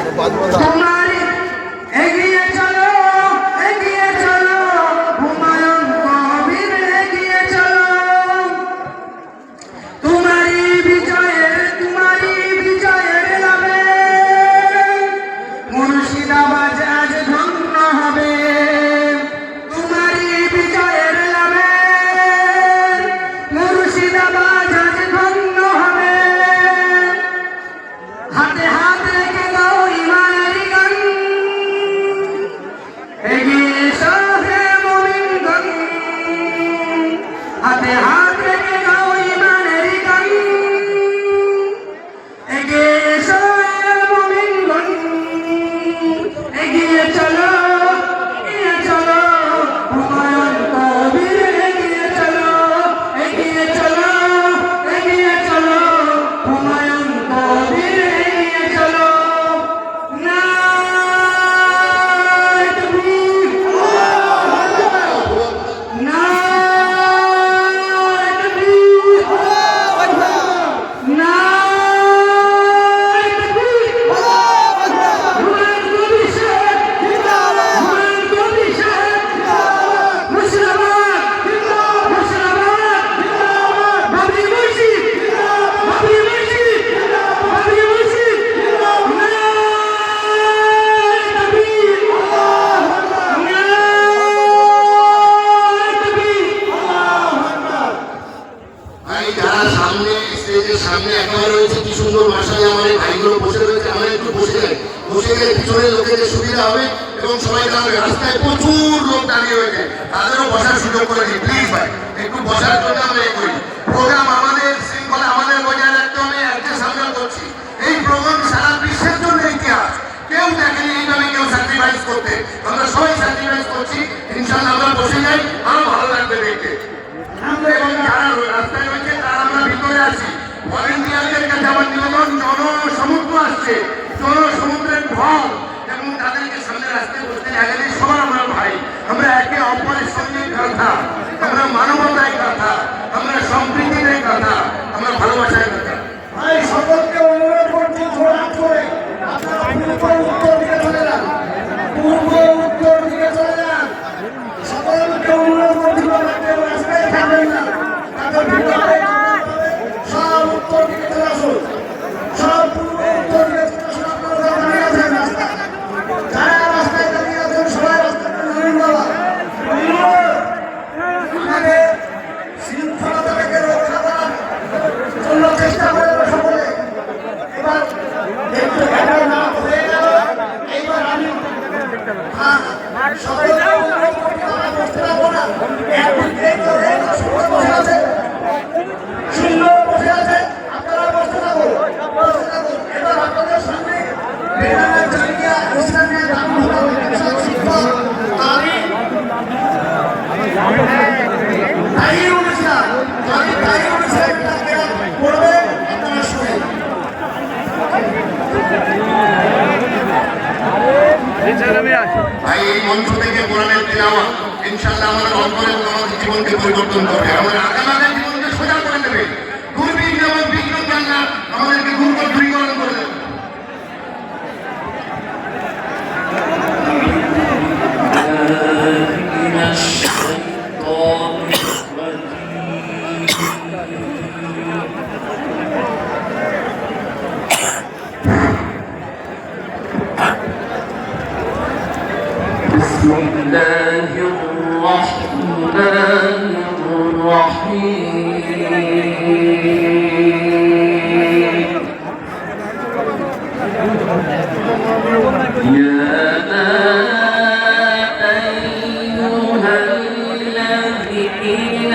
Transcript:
তোমার এগিয়ে চলো, এগিয়ে চলো, হুমায়ুন কবির এগিয়ে চলো। তোমারই বিজয়ের লাভে মুর্শিদাবাদ আজ ধন্য হবে। তোমারই বিজয়ের লাভে মুর্শিদাবাদ আজ ধন্য হবে। হাতে হাত রেখে দাও ইমানের গান, এগিয়ে এসো হে মুমিনগণ। হাতে হাত রেখে দাও ইমানের গান, এগিয়ে এসো হে মুমিনগণ। এগিয়ে চলো, এগিয়ে চলো, হুমায়ুন কবির এগিয়ে চলো, এগিয়ে চলো, এগিয়ে চলো, হুমায়ুন কবির এগিয়ে চলো। নারায়ে তাকবীর, নারায়ে তাকবীর, নারায়ে তাকবীর। হুমায়ুন কবির সাহেব জিন্দাবাদ, হুমায়ুন কবির সাহেব জিন্দাবাদ, মুর্শিদাবাদ জিন্দাবাদ, মুর্শিদাবাদ জিন্দাবাদ, বাবরি মসজিদ জিন্দাবাদ, বাবরি মসজিদ জিন্দাবাদ, বাবরি মসজিদ জিন্দাবাদ। নারায়ে তাকবীর, আল্লাহু আকবার, নারায়ে তাকবীর, আল্লাহু আকবার। ভাই যারা সামনে স্টেজের সামনে একেবারে রয়েছে, কি সুন্দর ভাষায় আমার এই ভাইগুলো বসে রয়েছে, আমরা একটু বসে যাই, বসে গেলে পিছনের লোকেদের সুবিধা হবে এবং সবাই দাঁড়াবে। রাস্তায় প্রচুর লোক দাঁড়িয়ে রয়েছে, তাদেরও বসার সুযোগ করে দিই প্লিজ ভাই, একটু বসার জন্য আমরা এ করি। প্রোগ্রাম আমাদের শৃঙ্খলা আমাদের বজায় রাখতে হবে, একটা সামনে করছি। এই প্রোগ্রাম সারা বিশ্বের জন্য ইতিহাস, কেউ দেখেনি এইভাবে কেউ স্যাক্রিফাইস করতে, আমরা সবাই স্যাক্রিফাইস করছি। ইনশাআল্লাহ আমরা বসে যাই, আরো ভালো লাগবে দেখতে। এবং যারা রাস্তায় রয়েছে তারা আমরা ভিতরে আছি। ভলেন্টিয়ারদের কাছে আমার নিবেদন, জনসমুদ্র আসছে, জনসমুদ্রের ঢল, এবং তাদেরকে সামনে রাস্তায় বসতে জায়গা নেই। সবার আমরা ভাই, আমরা একে অপরের সঙ্গে কথা, আমরা মানবতায় কথা, আমরা সম্প্রীতির কথা, আমরা ভালোবাসায় কথা। ভাই সকলকে অনুরোধ করছি জোড়া করে আপনারা পূর্ব উত্তর দিকে চলে যান, পূর্ব উত্তর দিকে চলে যান। সকলকে অনুরোধ করছি কেউ রাস্তায় থাকবেন না, তাদের ভিতরে সব উত্তর দিকে চলে আসুন, সব পূর্ব উত্তর দিকে চলে আসুন। আপনারা যারা দাঁড়িয়ে আছেন রাস্তায়, যারা রাস্তায় দাঁড়িয়ে আছেন সবাই রাস্তায় নামেন বাবা। আমাকে শৃঙ্খলাটাকে রক্ষা করার জন্য চেষ্টা করবে সকলে। এবার একটু এটা না হয়ে গেল, এইবার আমি সকলে বসতে পারবো না, সুন্দর বসে আছে, সুন্দর বসে আছে, আপনারা বসতে থাকুন, বসতে থাকুন। এবার আপনাদের সামনে বেনামের জামিয়া ইসলামিয়া দারুল উলুম শিক্ষক আমি তাইয়ুল ইসলাম, আমি তাইয়ুল ইসলাম পড়বে, আপনারা শুনেন। ভাই এই মঞ্চ থেকে কোরআনের তিলাওয়াত ইনশাআল্লাহ আমাদের অন্তরের আমাদের জীবনকে পরিবর্তন করবে, আমাদের আগামী জীবনকে সোজা করে দেবে। দুর্বিঘ্ন এবং বিঘ্ন জান্নাত আমাদেরকে দূরীকরণ করে দেবে। بسم الله الرحمن الرحيم يا أيها الذين